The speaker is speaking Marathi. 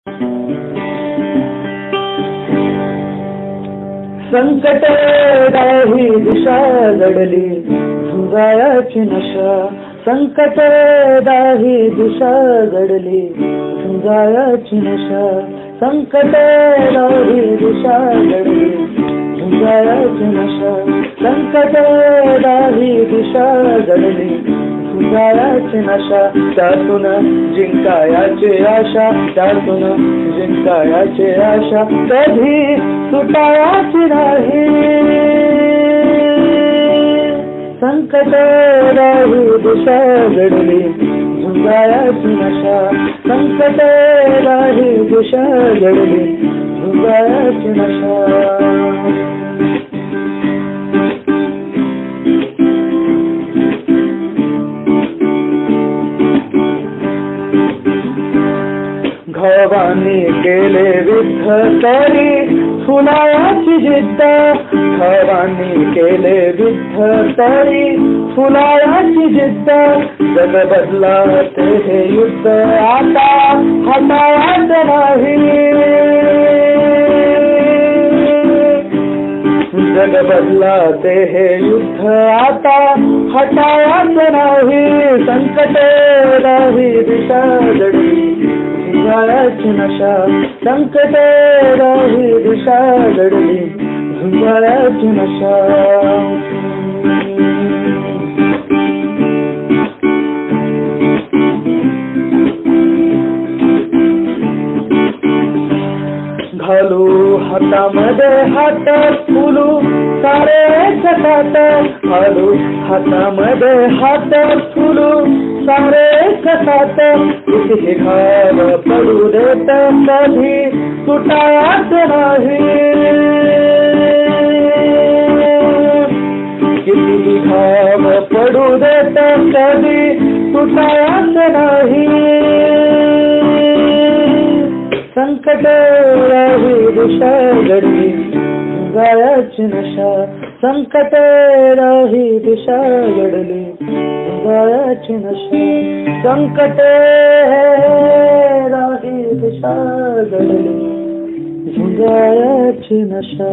संकट राही दिशा जडली झुंजायाची नशा. संकट राही दिशा जडली झुंजायाची नशा. संकट राही दिशा जडली झुंजायाची नशा. संकट राही दिशा जडली झुंजायाची नशा. त्यातून जिंकायाची आशा, त्यातून जिंकायाची आशा कधी सुटायाची नाही. संकट राही दिशा जडली झुंजायाची नशा. संकट राही दिशा जडली झुंजायाची नशा. घवानी केले विद्ध तरी फुलायाची जिद्द. घवानी केले विद्ध तरी फुलायाची जिद्द. जग बदलाते हे युद्ध आता हटायचं नाही. जग बदलाते हे युद्ध आता हटायचं नाही. संकट राही दिशा जडली झुंजायाची नशा. संकट राही दिशा जडली झुंजायाची नशा. घालू हातामध्ये हात फुलू सारे खतात. घालू हातामध्ये हात फुलू सारे खतात. किती घाव पडू देत कधी सुटायाच नाही. किती घाव पडू देत कधी सुटायाच नाही. संकट राही दिशा जडली झुंजायाची नशा. संकट राही दिशा जडली झुंजायाची नशा. संकट राही दिशा जडली झुंजायाची नशा.